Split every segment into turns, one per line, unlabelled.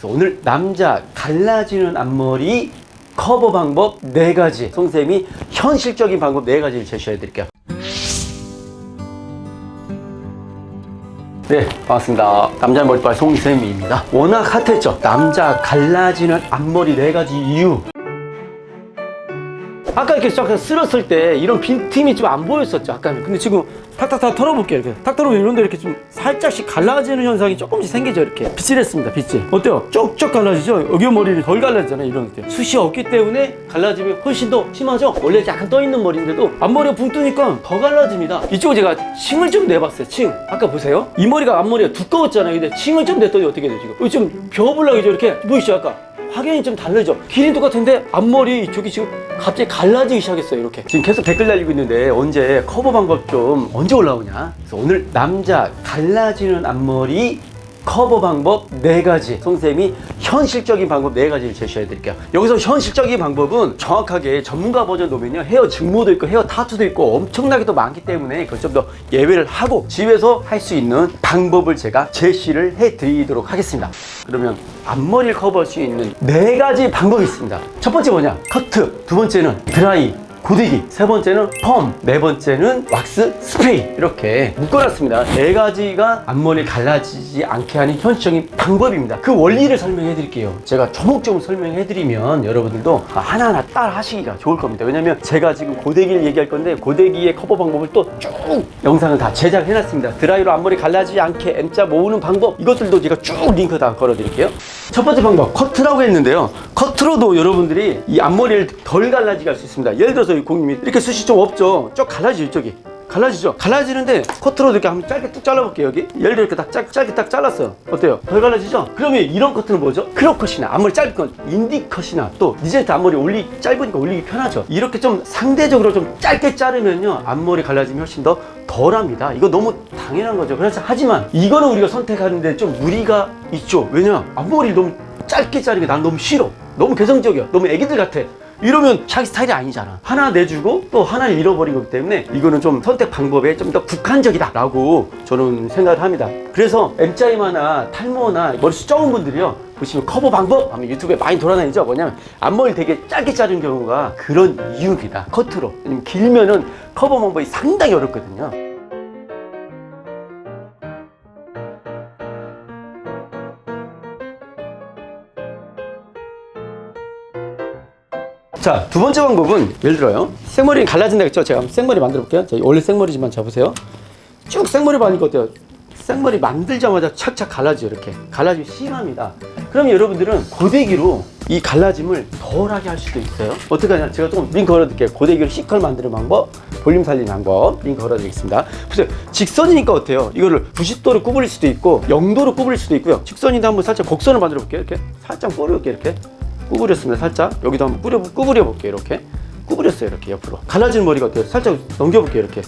그래서 오늘 남자 갈라지는 앞머리 커버 방법 4가지, 송쌤이 현실적인 방법 4가지를 제시해 드릴게요. 네, 반갑습니다. 남자 머리빨 송쌤입니다. 워낙 핫했죠? 남자 갈라지는 앞머리 4가지 이유. 아까 이렇게 쫙 쓸었을 때 이런 빈틈이 좀 안 보였었죠, 아까는. 근데 지금 탁탁탁 털어볼게요. 이렇게 탁 털어보면 이런데 이렇게 좀 살짝씩 갈라지는 현상이 조금씩 생기죠. 이렇게 빗질 했습니다. 빗질 어때요? 쪽쪽 갈라지죠? 여기 머리를 덜 갈라지잖아요. 이런 게 숱이 없기 때문에 갈라짐이 훨씬 더 심하죠. 원래 약간 떠있는 머리인데도 앞머리가 붕 뜨니까 더 갈라집니다. 이쪽은 제가 층을 좀 내봤어요. 층 아까 보세요. 이 머리가 앞머리가 두꺼웠잖아요. 근데 층을 좀 냈더니 어떻게 돼요? 지금 여기 좀 벼불나기죠. 이렇게 보이시죠? 아까 확연히 좀 다르죠? 길이 똑같은데 앞머리 이쪽이 지금 갑자기 갈라지기 시작했어요. 이렇게 지금 계속 댓글 달리고 있는데 언제 커버 방법 좀 언제 올라오냐. 그래서 오늘 남자 갈라지는 앞머리 커버 방법 4가지, 송쌤이 현실적인 방법 4가지를 제시해 드릴게요. 여기서 현실적인 방법은 정확하게 전문가 버전 놓으면요, 헤어 증모도 있고 헤어 타투도 있고 엄청나게 더 많기 때문에 그걸 좀 더 예외를 하고 집에서 할 수 있는 방법을 제가 제시를 해 드리도록 하겠습니다. 그러면 앞머리를 커버할 수 있는 4가지 방법이 있습니다. 첫 번째 뭐냐? 커트. 두 번째는 드라이, 고데기. 세 번째는 펌. 네 번째는 왁스 스프레이. 이렇게 묶어놨습니다. 4가지가 앞머리 갈라지지 않게 하는 현실적인 방법입니다. 그 원리를 설명해 드릴게요. 제가 조목조목 설명해 드리면 여러분들도 하나하나 따라 하시기가 좋을 겁니다. 왜냐면 제가 지금 고데기를 얘기할 건데 고데기의 커버 방법을 또 쭉 영상을 다 제작해 놨습니다. 드라이로 앞머리 갈라지지 않게 M자 모으는 방법, 이것들도 제가 쭉 링크 다 걸어 드릴게요. 첫 번째 방법, 커트라고 했는데요. 커트로도 여러분들이 이 앞머리를 덜 갈라지게 할 수 있습니다. 예를 들어서 이 고객님이 이렇게 숱이 좀 없죠? 쭉 갈라지죠, 이쪽이. 갈라지죠? 갈라지는데 커트로 이렇게 한번 짧게 뚝 잘라볼게요. 여기 예를 들어 이렇게 딱 짧게 딱 잘랐어요. 어때요? 덜 갈라지죠? 그러면 이런 커트는 뭐죠? 크롭컷이나 앞머리 짧은 건 인디컷이나 또 니젠트 앞머리 짧으니까 올리기 편하죠. 이렇게 좀 상대적으로 좀 짧게 자르면요, 앞머리 갈라짐이 훨씬 더 덜합니다. 이거 너무 당연한 거죠. 그래서 하지만 이거는 우리가 선택하는데 좀 무리가 있죠. 왜냐? 앞머리 너무 짧게 자르는 게 난 너무 싫어. 너무 개성적이야. 너무 애기들 같아. 이러면 자기 스타일이 아니잖아. 하나 내주고 또 하나를 잃어버린 거기 때문에 이거는 좀 선택 방법에 좀 더 국한적이다 라고 저는 생각을 합니다. 그래서 M자이마나 탈모나 머리숱 적은 분들이요, 보시면 커버 방법 하면 유튜브에 많이 돌아다니죠. 뭐냐면 앞머리 되게 짧게 자른 경우가 그런 이유입니다. 커트로. 왜냐면 길면은 커버 방법이 상당히 어렵거든요. 자, 두 번째 방법은 예를 들어요, 생머리 갈라진다 했죠. 제가 한번 생머리 만들어 볼게요. 원래 생머리지만 잡으세요. 쭉 생머리 바르니까 어때요? 생머리 만들자마자 착착 갈라지죠. 이렇게 갈라짐이 심합니다. 그러면 여러분들은 고데기로 이 갈라짐을 덜하게 할 수도 있어요. 어떻게 하냐? 제가 조금 링크 걸어드릴게요. 고데기로 C컬 만드는 방법, 볼륨 살리는 방법 링크 걸어드리겠습니다. 보세요. 직선이니까 어때요? 이거를 90도로 구부릴 수도 있고 0도로 구부릴 수도 있고요. 직선인데 한번 살짝 곡선을 만들어 볼게요. 이렇게 살짝 뿌려볼게요. 이렇게 구부렸습니다. 살짝 여기도 한번 구부려 볼게요. 이렇게 구부렸어요. 이렇게 옆으로 갈라지는 머리가 어때요? 살짝 넘겨볼게요. 이렇게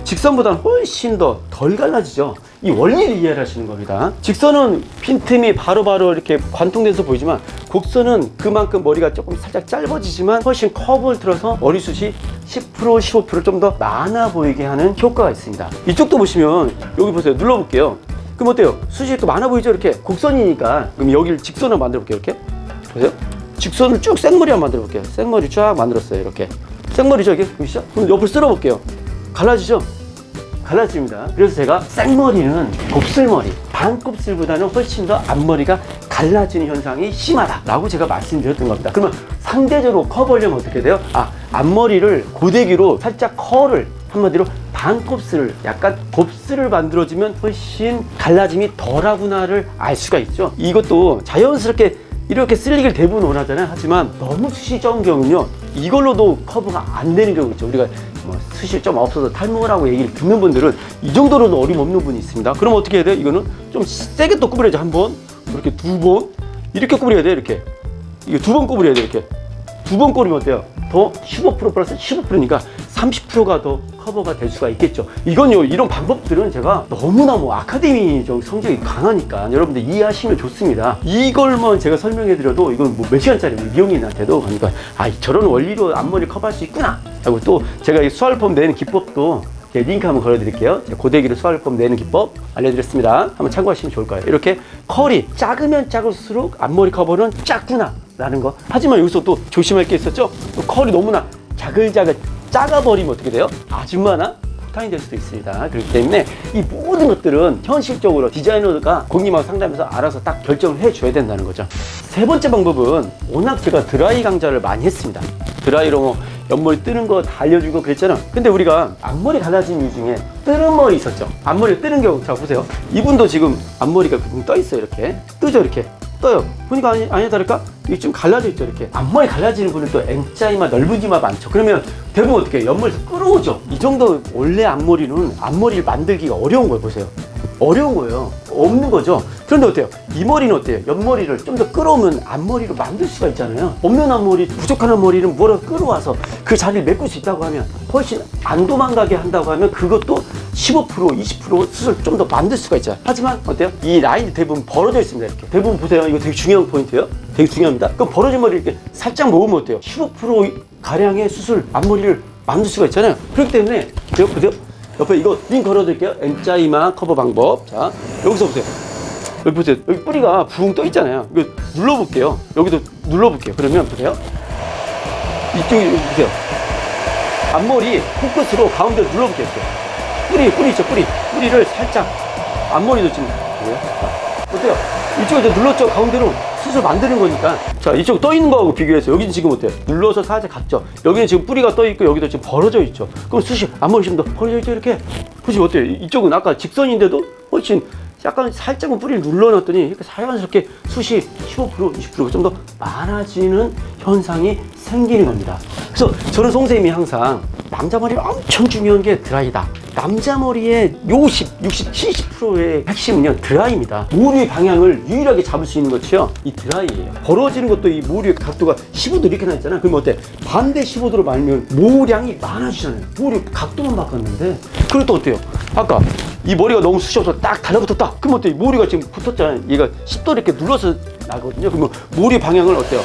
직선보다는 훨씬 더 덜 갈라지죠. 이 원리를 이해를 하시는 겁니다. 직선은 빈틈이 바로바로 이렇게 관통돼서 보이지만 곡선은 그만큼 머리가 조금 살짝 짧아지지만 훨씬 커브를 틀어서 머리숱이 10% 15% 좀 더 많아 보이게 하는 효과가 있습니다. 이쪽도 보시면 여기 보세요. 눌러볼게요. 그럼 어때요? 숱이 또 많아 보이죠? 이렇게 곡선이니까. 그럼 여기를 직선을 만들어 볼게요. 이렇게 보세요. 직선을 쭉 생머리 한번 만들어 볼게요. 생머리 쫙 만들었어요. 이렇게 생머리 저기 보이시죠? 그럼 옆을 쓸어 볼게요. 갈라지죠? 갈라집니다. 그래서 제가 생머리는 곱슬머리, 반곱슬보다는 훨씬 더 앞머리가 갈라지는 현상이 심하다라고 제가 말씀드렸던 겁니다. 그러면 상대적으로 커버하려면 어떻게 돼요? 앞머리를 고데기로 살짝 컬을, 한마디로 반곱슬을, 약간 곱슬을 만들어주면 훨씬 갈라짐이 덜하구나를 알 수가 있죠. 이것도 자연스럽게 이렇게 쓸리기를 대부분 원하잖아요. 하지만 너무 숱이 적은 경우는요, 이걸로도 커버가 안 되는 경우 있죠. 우리가 뭐 숱이 좀 없어서 탈모라고 얘기를 듣는 분들은 이 정도로는 어림없는 분이 있습니다. 그럼 어떻게 해야 돼요? 이거는 좀 세게 또 구부려야죠. 한 번, 이렇게 두 번, 이렇게 구부려야 돼요. 이렇게 이거 두 번 구부려야 돼요. 이렇게 두 번 구부리면 어때요? 더 15% 플러스 15%니까 30%가 더 커버가 될 수가 있겠죠. 이건요, 이런 방법들은 제가 너무너무 아카데미적 성적이 강하니까 여러분들 이해하시면 좋습니다. 이걸만 제가 설명해 드려도 이건 뭐 몇 시간짜리 미용인한테도, 그러니까 저런 원리로 앞머리 커버할 수 있구나 하고, 또 제가 이 수알펌 내는 기법도 제 링크 한번 걸어드릴게요. 고데기로 수화기법 내는 기법 알려드렸습니다. 한번 참고하시면 좋을 거예요. 이렇게 컬이 작으면 작을수록 앞머리 커버는 작구나 라는 거. 하지만 여기서 또 조심할 게 있었죠. 또 컬이 너무나 작아버리면 어떻게 돼요? 아줌마나 폭탄이 될 수도 있습니다. 그렇기 때문에 이 모든 것들은 현실적으로 디자이너가 고객님하고 상담해서 알아서 딱 결정을 해줘야 된다는 거죠. 세 번째 방법은 워낙 제가 드라이 강좌를 많이 했습니다. 드라이로 뭐 옆머리 뜨는 거 다 알려주고 그랬잖아. 근데 우리가 앞머리 갈라진 이유 중에 뜨는 머리 있었죠. 앞머리 뜨는 경우, 자 보세요. 이분도 지금 앞머리가 떠 있어요. 이렇게 뜨죠. 이렇게 떠요. 보니까 아니야 다를까? 이게 좀 갈라져 있죠. 이렇게 앞머리 갈라지는 분은 또 M자이마 넓은 이마 많죠. 그러면 대부분 어떻게 해요? 옆머리에서 끌어오죠. 이 정도 원래 앞머리는 앞머리를 만들기가 어려운 거예요. 보세요. 어려운 거예요. 없는 거죠. 그런데 어때요? 이 머리는 어때요? 옆머리를 좀 더 끌어오면 앞머리로 만들 수가 있잖아요. 없는 앞머리, 부족한 앞머리는 뭐라도 끌어와서 그 자리를 메꿀 수 있다고 하면 훨씬 안 도망가게 한다고 하면 그것도 15%, 20% 수술 좀 더 만들 수가 있잖아요. 하지만 어때요? 이 라인이 대부분 벌어져 있습니다. 이렇게. 대부분 보세요. 이거 되게 중요한 포인트예요. 되게 중요합니다. 그럼 벌어진 머리 이렇게 살짝 모으면 어때요? 15% 가량의 수술 앞머리를 만들 수가 있잖아요. 그렇기 때문에 보세요. 옆에 이거 링크 걸어드릴게요. M자 이마 커버 방법. 자, 여기서 보세요. 여기 보세요. 여기 뿌리가 붕 떠 있잖아요. 이거 눌러볼게요. 여기도 눌러볼게요. 그러면 보세요. 이쪽에 보세요. 앞머리 코끝으로 가운데 눌러볼게요. 뿌리 있죠. 뿌리를 살짝 앞머리도 지금 보세요. 자, 어때요? 이쪽에 눌렀죠. 가운데로 수술 만드는 거니까. 자, 이쪽 떠 있는 거하고 비교해서 여기는 지금 어때요? 눌러서 살짝 갔죠. 여기는 지금 뿌리가 떠 있고 여기도 지금 벌어져 있죠. 그럼 숱이 앞머리 좀 더 벌어져 있죠. 이렇게 보시면 어때요? 이쪽은 아까 직선인데도 훨씬 약간 살짝은 뿌리를 눌러놨더니 이렇게 자연스럽게 숱이 15%, 20%가 좀 더 많아지는 현상이 생기는 겁니다. 그래서 저는 송쌤이 항상 남자 머리는 엄청 중요한 게 드라이다. 남자 머리의 50, 60, 70%의 핵심은요 드라이입니다. 모류의 방향을 유일하게 잡을 수 있는 것이요 이 드라이예요. 벌어지는 것도 이 모류의 각도가 15도 이렇게 나 있잖아요. 그럼 어때? 반대 15도로 말면 모량이 많아지잖아요. 모류 각도만 바꿨는데. 그리고 또 어때요? 아까 이 머리가 너무 숱이 없어서 딱 달라붙었다. 그럼 어때요? 모류가 지금 붙었잖아요. 얘가 10도 이렇게 눌러서 나거든요. 그러면 모류의 방향을 어때요?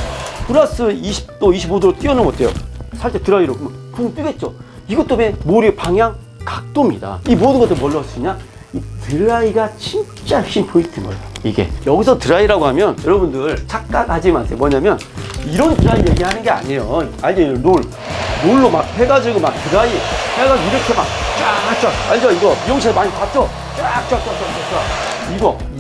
플러스 20도, 25도로 뛰어넘으면 어때요? 살짝 드라이로 그러면 붕 뜨겠죠. 이것 때문에 모류의 방향 각도입니다. 이 모든 것들 뭘로 할 수 있냐? 이 드라이가 진짜 핵심 포인트인 거예요. 이게 여기서 드라이라고 하면 여러분들 착각하지 마세요. 뭐냐면 이런 드라이 얘기하는 게 아니에요. 알죠? 롤로 막 해가지고 막 드라이 해가지고 이렇게 막 쫙쫙 알죠? 이거 미용실 많이 봤죠? 쫙쫙쫙쫙쫙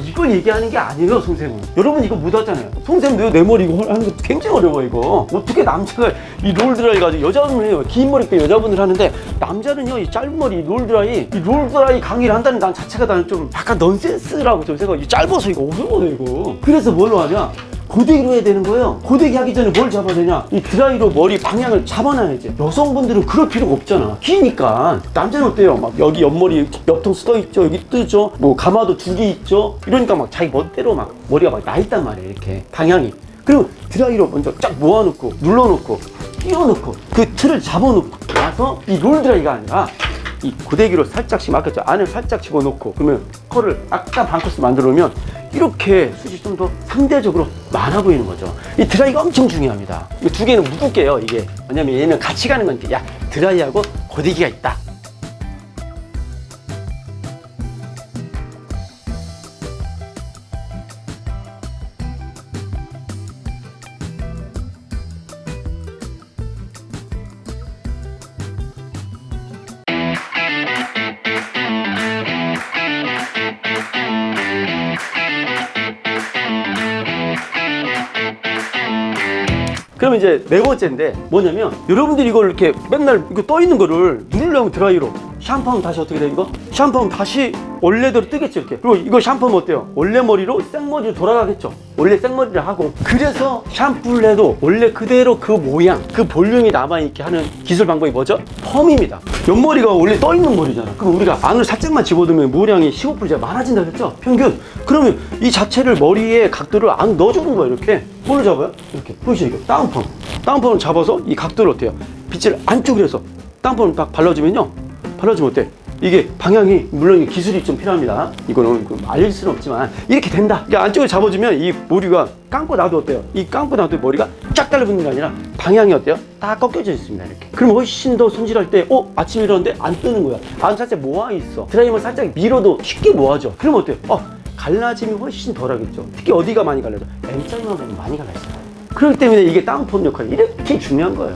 이걸 얘기하는 게 아니에요. 송쌤은 여러분 이거 못 하잖아요. 송쌤도 내 머리 이거 하는 거 굉장히 어려워. 이거 어떻게 남자가 이 롤드라이 가지고 여자분은 해요. 긴 머리 때 여자분들 하는데 남자는요 이 짧은 머리 롤드라이 강의를 한다는 난 자체가 나는 좀 약간 넌센스라고 좀 생각해. 짧아서 이거 어려워요 이거. 그래서 뭘로 하냐? 고데기로 해야 되는 거예요. 고데기 하기 전에 뭘 잡아야 되냐? 이 드라이로 머리 방향을 잡아놔야지. 여성분들은 그럴 필요가 없잖아. 기니까. 남자는 어때요? 막 여기 옆머리 옆통 쓰여 있죠. 여기 뜨죠. 뭐 가마도 2개 있죠. 이러니까 막 자기 멋대로 막 머리가 막 나 있단 말이에요. 이렇게 방향이. 그리고 드라이로 먼저 쫙 모아놓고 눌러놓고 끼워놓고 그 틀을 잡아놓고 나서 이 롤드라이가 아니라 이 고데기로 살짝씩 막혔죠. 안을 살짝 집어넣고 그러면 컬을 약간 반 코스 만들어 놓으면 이렇게 숱이 좀 더 상대적으로 많아 보이는 거죠. 이 드라이가 엄청 중요합니다. 이 두 개는 묶을게요. 이게 왜냐면 얘는 같이 가는 거니까. 야, 드라이하고 고데기가 있다. 그러면 이제 네 번째인데 뭐냐면 여러분들이 이걸 이렇게 맨날 이거 떠 있는 거를 누르려면 드라이로 샴푸하면 다시 어떻게 돼 이거? 샴푸하면 다시 원래대로 뜨겠죠 이렇게. 그리고 이거 샴푸하면 어때요? 원래 머리로 생머리로 돌아가겠죠. 원래 생머리를 하고. 그래서 샴푸를 해도 원래 그대로 그 모양 그 볼륨이 남아있게 하는 기술 방법이 뭐죠? 펌입니다. 옆머리가 원래 떠 있는 머리잖아. 그럼 우리가 안을 살짝만 집어넣으면 모량이 15% 많아진다 그랬죠? 평균. 그러면 이 자체를 머리에 각도를 안 넣어주는 거예요. 이렇게 뭘로 잡아요? 이렇게 보이시죠? 이거 다운펌을 잡아서 이 각도를 어때요? 빗질 안쪽으로 해서 다운펌을 딱 발라주면 어때? 이게 방향이 물론 기술이 좀 필요합니다. 이거는 알릴 수는 없지만 이렇게 된다. 이게 안쪽에 잡아주면 이 모류가 감고 나도 어때요? 이 감고 나도 머리가 쫙 달라붙는 게 아니라 방향이 어때요? 딱 꺾여져 있습니다. 이렇게. 그럼 훨씬 더 손질할 때 아침에 일어났는데 안 뜨는 거야. 안 살짝 모아 있어. 드라이면 살짝 밀어도 쉽게 모아져. 그럼 어때요? 갈라짐이 훨씬 덜하겠죠. 특히 어디가 많이 갈라져? M자리만 보면 많이 갈라져요. 그렇기 때문에 이게 다운펌 역할이 이렇게 중요한 거예요.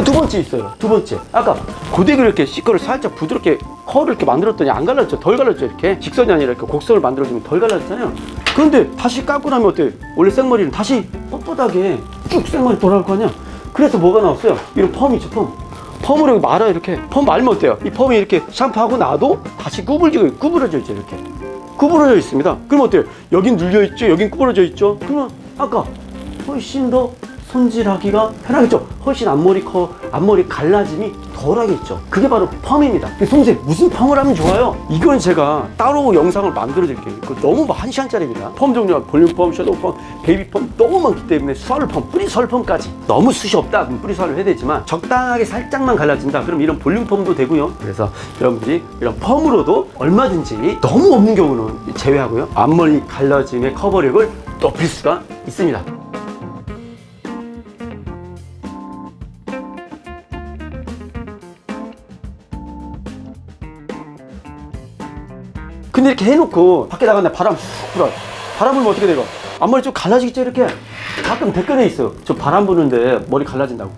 두 번째 있어요. 두 번째. 아까 고데기를 이렇게 C컬을 살짝 부드럽게 컬을 이렇게 만들었더니 안 갈라졌죠. 덜 갈라졌죠. 이렇게 직선이 아니라 이렇게 곡선을 만들어주면 덜 갈라졌잖아요. 그런데 다시 깎고 나면 어때요? 원래 생머리는 다시 뻣뻣하게 쭉 생머리 돌아올 거 아니야? 그래서 뭐가 나왔어요? 이런 펌이죠, 펌. 펌을 여기 말아 이렇게. 펌 말면 어때요? 이 펌이 이렇게 샴푸하고 나도 다시 구부러져 있죠. 이렇게. 구부러져 있습니다. 그럼 어때요? 여긴 눌려 있죠? 여긴 구부러져 있죠? 그러면 아까 훨씬 더 손질하기가 편하겠죠. 훨씬 앞머리 갈라짐이 덜하겠죠. 그게 바로 펌입니다. 선생님 무슨 펌을 하면 좋아요? 이건 제가 따로 영상을 만들어 드릴게요. 이거 너무 1시간짜리입니다. 펌 종류가 볼륨 펌, 섀도우 펌, 베이비 펌 너무 많기 때문에 수활 펌, 뿌리 수활 펌까지 너무 숱이 없다 그럼 뿌리 수활을 해야 되지만 적당하게 살짝만 갈라진다 그럼 이런 볼륨 펌도 되고요. 그래서 여러분들이 이런 펌으로도 얼마든지 너무 없는 경우는 제외하고요. 앞머리 갈라짐의 커버력을 높일 수가 있습니다. 근데 이렇게 해놓고 밖에 나갔는데 바람 훅 불어요. 바람 불면 어떻게 돼요? 앞머리 좀 갈라지겠죠 이렇게? 가끔 댓글에 있어요. 저 바람 부는데 머리 갈라진다고.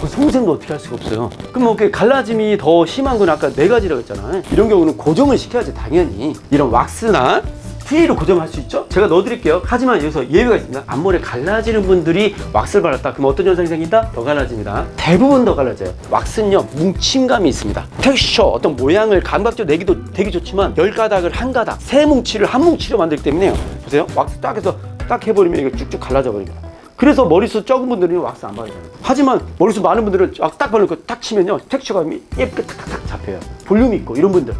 송생도 어떻게 할 수가 없어요. 그럼 뭐 갈라짐이 더 심한 건 아까 4가지라고 했잖아요. 이런 경우는 고정을 시켜야지 당연히. 이런 왁스나 스프레이로 고정할 수 있죠? 제가 넣어드릴게요. 하지만 여기서 예외가 있습니다. 앞머리 갈라지는 분들이 왁스를 발랐다. 그럼 어떤 현상이 생긴다? 더 갈라집니다. 대부분 더 갈라져요. 왁스는요, 뭉침감이 있습니다. 텍스처, 어떤 모양을 감각적으로 내기도 되게 좋지만 10가닥을 한 가닥, 3뭉치를 한 뭉치로 만들기 때문에요. 보세요. 왁스 딱 해서 딱 해버리면 이거 쭉쭉 갈라져 버립니다. 그래서 머리숱 적은 분들은 왁스 안 바르잖아요. 하지만 머리숱 많은 분들은 왁스 딱 바르고 딱 치면요, 텍스처감이 예쁘게 탁탁탁 잡혀요. 볼륨이 있고 이런 분들.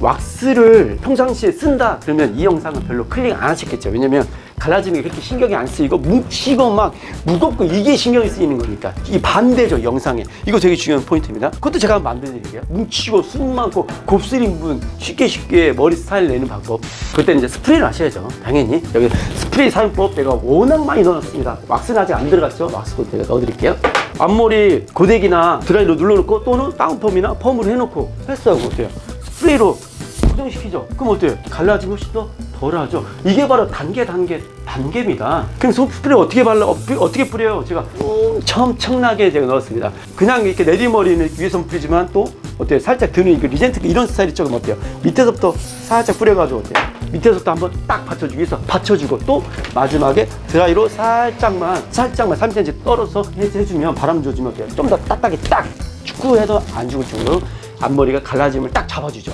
왁스를 평상시에 쓴다 그러면 이 영상은 별로 클릭 안 하셨겠죠. 왜냐면 갈라지는 게 그렇게 신경이 안 쓰이고 뭉치고 막 무겁고 이게 신경이 쓰이는 거니까. 이 반대죠, 영상에. 이거 되게 중요한 포인트입니다. 그것도 제가 한번 만들어드릴게요. 뭉치고 숨 많고 곱슬인 분 쉽게 머리 스타일 내는 방법. 그때 이제 스프레이를 하셔야죠. 당연히. 여기 스프레이 사용법 제가 워낙 많이 넣어놨습니다. 왁스는 아직 안 들어갔죠. 왁스도 제가 넣어드릴게요. 앞머리 고데기나 드라이로 눌러놓고 또는 다운펌이나 펌으로 해놓고 패스하고 어때요? 스프레이로 고정시키죠. 그럼 어때요? 갈라짐이 훨씬 더 덜하죠. 이게 바로 단계입니다. 그럼 스프레이 어떻게 뿌려요? 제가 엄청나게 제가 넣었습니다. 그냥 이렇게 내리머리는 위에서 뿌리지만 또 어때요? 살짝 드는 그 리젠트 이런 스타일이 조금 어때요? 밑에서부터 살짝 뿌려가지고 어때요? 밑에서부터 한번 딱 받쳐주기 위해서 받쳐주고 또 마지막에 드라이로 살짝만 3cm 떨어서 해주면 바람 줘주면 어때요? 좀 더 딱딱하게 딱 축구해도 안 죽을 정도로 앞머리가 갈라짐을 딱 잡아주죠.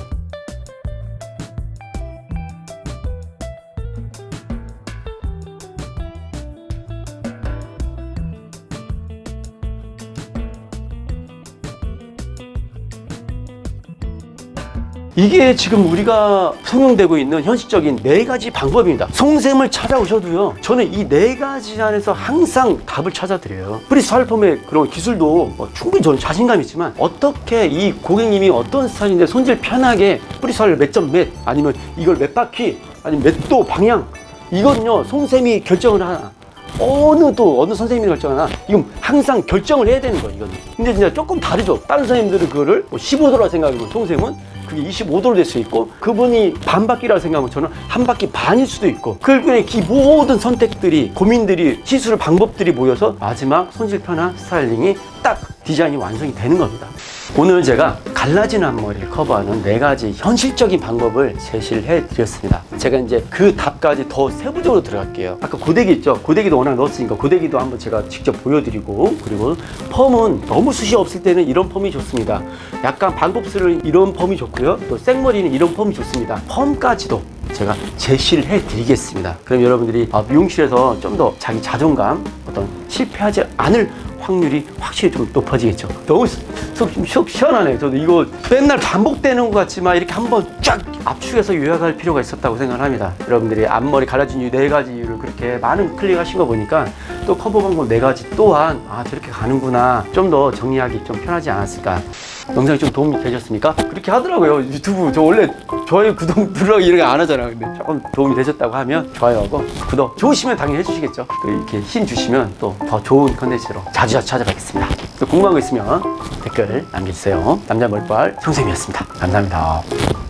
이게 지금 우리가 통용되고 있는 현실적인 4가지 방법입니다. 송샘을 찾아오셔도요, 저는 이 4가지 안에서 항상 답을 찾아드려요. 프리 스타일펌의 그런 기술도 충분히 저는 자신감 있지만 어떻게 이 고객님이 어떤 스타일인데 손질 편하게 프리 스타일 몇 점 몇 아니면 이걸 몇 바퀴 아니면 몇 도 방향 이건요 송샘이 결정을 하나 어느 선생님이 결정하나 이건 항상 결정을 해야 되는 거예요. 이거는. 근데 진짜 조금 다르죠. 다른 선생님들은 그거를 15도라 생각하면 송샘은 그게 25도로 될 수 있고 그분이 반 바퀴라고 생각하면 저는 한 바퀴 반일 수도 있고 그분의 모든 선택들이 고민들이 시술 방법들이 모여서 마지막 손질 편한 스타일링이 딱 디자인이 완성이 되는 겁니다. 오늘 제가 갈라진 앞머리를 커버하는 4가지 현실적인 방법을 제시를 해드렸습니다. 제가 이제 그 답까지 더 세부적으로 들어갈게요. 아까 고데기 있죠? 고데기도 워낙 넣었으니까 고데기도 한번 제가 직접 보여드리고 그리고 펌은 너무 숱이 없을 때는 이런 펌이 좋습니다. 약간 반곱슬은 이런 펌이 좋고요. 또 생머리는 이런 펌이 좋습니다. 펌까지도 제가 제시를 해드리겠습니다. 그럼 여러분들이 미용실에서 좀 더 자기 자존감 어떤 실패하지 않을 확률이 확실히 좀 높아지겠죠. 너무 속 시원하네요. 저도 이거 맨날 반복되는 것 같지만 이렇게 한번 쫙 압축해서 요약할 필요가 있었다고 생각을 합니다. 여러분들이 앞머리 갈라진 이유 4가지 이유를 그렇게 많은 클릭하신 거 보니까 또 커버 방법 4가지 또한 저렇게 가는구나, 좀 더 정리하기 좀 편하지 않았을까. 영상이 좀 도움이 되셨습니까? 그렇게 하더라고요. 유튜브 저 원래 좋아요 구독 누르기 이런 거 안 하잖아요. 근데 조금 도움이 되셨다고 하면 좋아요하고 구독, 좋으시면 당연히 해주시겠죠. 또 이렇게 힘 주시면 또 더 좋은 컨텐츠로 자주 찾아뵙겠습니다. 또 궁금한 거 있으면 댓글 남겨주세요. 남자 머리빨 성쌤이었습니다. 감사합니다.